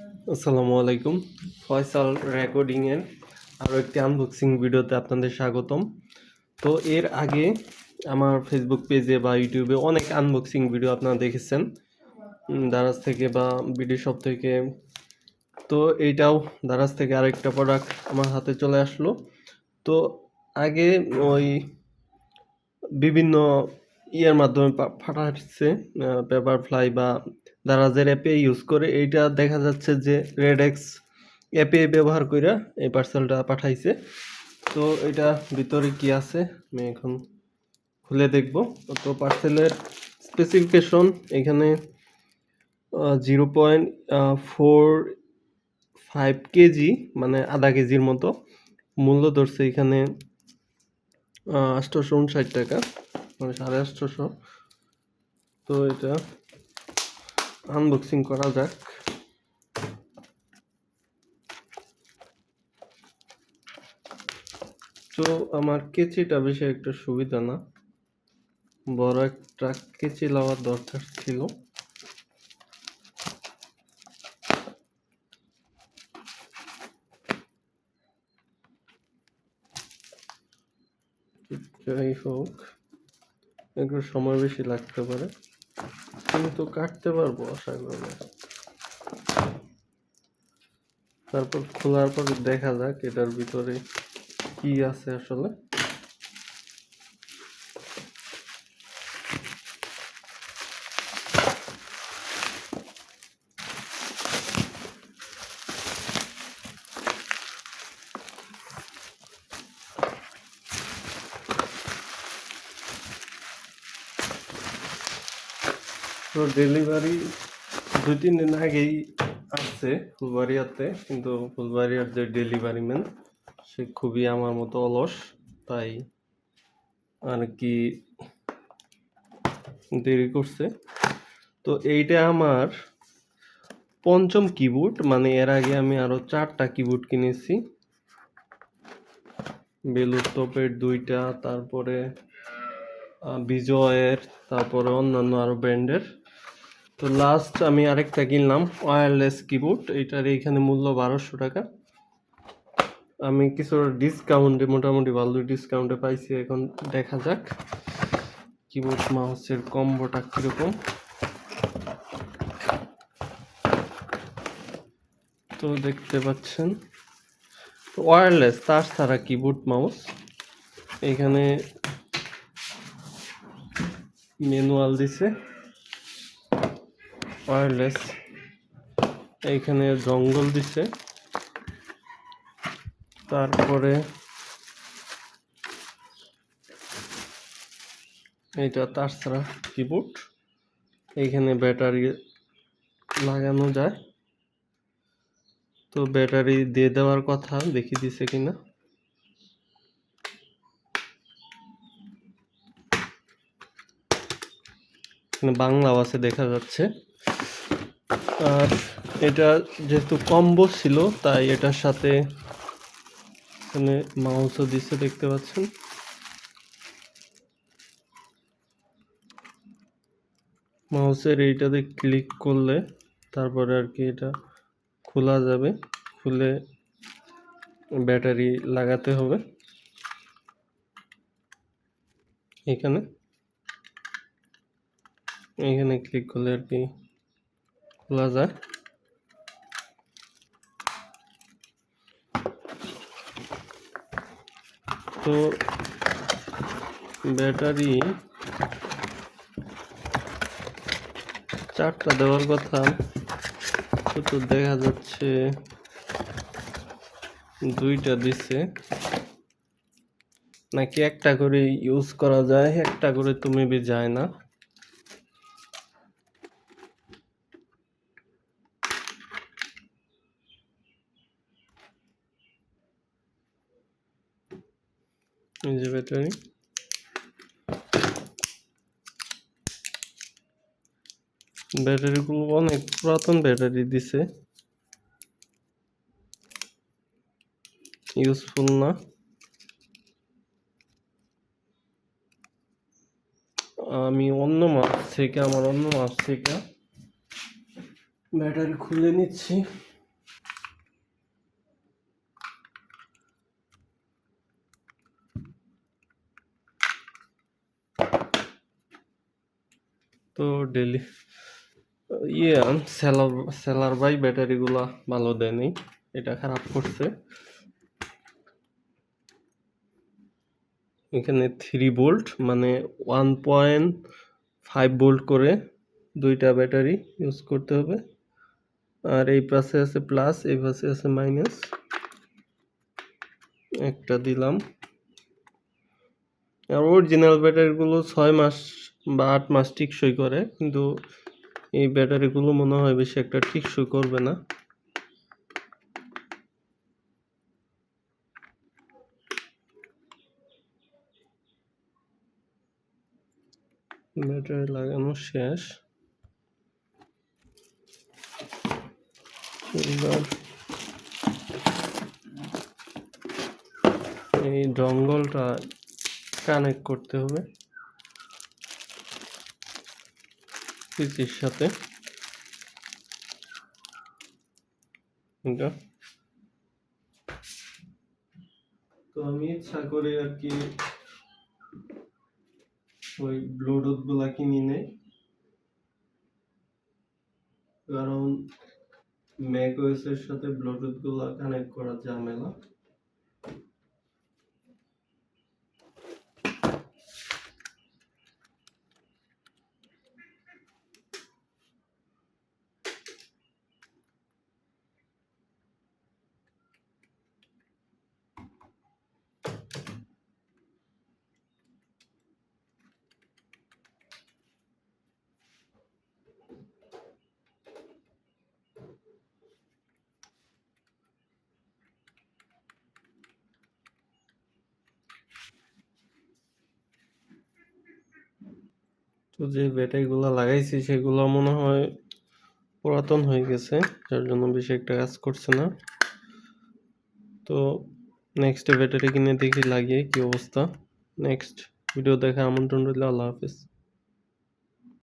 আসসালামু আলাইকুম। ফয়সাল রেকর্ডিং এর আরো একটি আনবক্সিং ভিডিওতে আপনাদের স্বাগতম। তো এর আগে আমার ফেসবুক পেজে বা ইউটিউবে অনেক আনবক্সিং ভিডিও আপনারা দেখেছেন, দারাজ থেকে বা বিডি শপ থেকে। তো এইটাও দারাজ থেকে আরেকটা প্রোডাক্ট আমার হাতে চলে আসলো। তো আগে ওই বিভিন্ন ইয়ের মাধ্যমে পাঠাচ্ছে, পেপার ফ্লাই বা দারাজের অ্যাপে ইউজ করে। এইটা দেখা যাচ্ছে যে রেডেক্স অ্যাপে ব্যবহার করে এই পার্সেলটা পাঠাইছে। তো এটা ভিতরে কি আছে আমি এখন খুলে দেখব। তো পার্সেলের স্পেসিফিকেশন এখানে 0.45 কেজি, মানে আধা কেজির মতো। মূল্য ধরছে এখানে 859 টাকা, মানে 850। তো এটা আনবক্সিং করা যাক। তো আমার কেচিটা বেশি একটা সুবিধা না, বড় একটা কেচি লওয়ার দরকার ছিল। যাই হোক, একটু সময় বেশি লাগতে পারে, কিন্তু কাটতে পারবো আশা করি। তারপর খোলার পর দেখা যাক এটার ভিতরে কি আছে আসলে। তো ডেলিভারি 2-3 দিন আগেই আসছে ফুলবাড়িয়াতে, কিন্তু ফুলবাড়িয়ার যে ডেলিভারি ম্যান সে খুবই আমার মতো অলস, তাই আর কি দেরি করছে। তো এইটা আমার পঞ্চম কিবোর্ড, মানে এর আগে আমি আরো 4টা কিবোর্ড কিনেছি। বেলুর টপের 2টা, তারপরে বিজয়ের, তারপরে অন্যান্য আরো ব্র্যান্ডের। তো লাস্ট আমি আরেকটা কিনলাম ওয়্যারলেস কিবোর্ড, এইটার এইখানে মূল্য 1200 টাকা। আমি কিছু ডিসকাউন্টে, মোটামুটি ভালো ডিসকাউন্টে পাইছি। এখন দেখা যাক কিবোর্ড মাউসের কম্বোটা কিরকম। তো দেখতে পাচ্ছেন ওয়্যারলেস তার ছাড়া কিবোর্ড মাউস। এখানে ম্যানুয়াল দিছে, ওয়্যারলেস। এইখানে জঙ্গল দিছে, তারপরে এটা তার ছাড়া কিবোর্ড। এইখানে ব্যাটারি লাগানো যায়, তো ব্যাটারি দিয়ে দেওয়ার কথা, দেখি দিছে কিনা। বাংলাও আছে দেখা যাচ্ছে। আর এটা যেহেতু কম্বো ছিল, তাই এটার সাথে এখানে মাউসও দিচ্ছে, দেখতে পাচ্ছেন। মাউসের এইটাতে ক্লিক করলে তারপরে আর কি এটা খোলা যাবে, খুলে ব্যাটারি লাগাতে হবে। এখানে এইখানে ক্লিক করলে আর কি খোলা যায়। তো ব্যাটারি 4টা দেওয়ার কথা, তো দেখা যাচ্ছে 2টা দিছে। নাকি একটা করে ইউজ করা যায়, একটা করে তো মেবি যায় না। এই যে ব্যাটারি, ব্যাটারিগুলো অনেক পুরাতন ব্যাটারি দিছে, ইউজফুল না। আমি অন্য মাস থেকে ব্যাটারি খুলে নিচ্ছি। তো ডেলি সেলার সেলার বাই ব্যাটারিগুলা ভালো দেয়নি, এটা খারাপ করছে। এখানে 3 ভোল্ট মানে 1.5 ভোল্ট করে দুইটা ব্যাটারি ইউজ করতে হবে। আর এই পাশে আছে প্লাস, এই পাশে আছে মাইনাস। একটা দিলাম। আর অরিজিনাল ব্যাটারিগুলো 6 মাস বা 8 মাস টিকসই করে, কিন্তু এই ব্যাটারিগুলো মনে হয় বেশি একটা টিকসই করবে না। ব্যাটারি লাগানো শেষ। এবার এই ডঙ্গলটা কানেক্ট করতে হবে পিসির সাথে। এটা তো আমি ইচ্ছা করে আর কি ওই ব্লুটুথ গুলা কিনি নেই, কারণ ম্যাক ওএস এর সাথে ব্লুটুথ গুলা কানেক্ট করা ঝামেলা। তো যে ব্যাটারি গুলা লাগাইছি সেগুলো মনে হয় পুরাতন হয়ে গেছে, যার জন্য বেশি একটা কাজ করছে না। তো নেক্সট ব্যাটারি কিনে দেখি লাগিয়ে কি অবস্থা। নেক্সট ভিডিও দেখা আমন্ত্রণ রইল। আল্লাহ হাফেজ।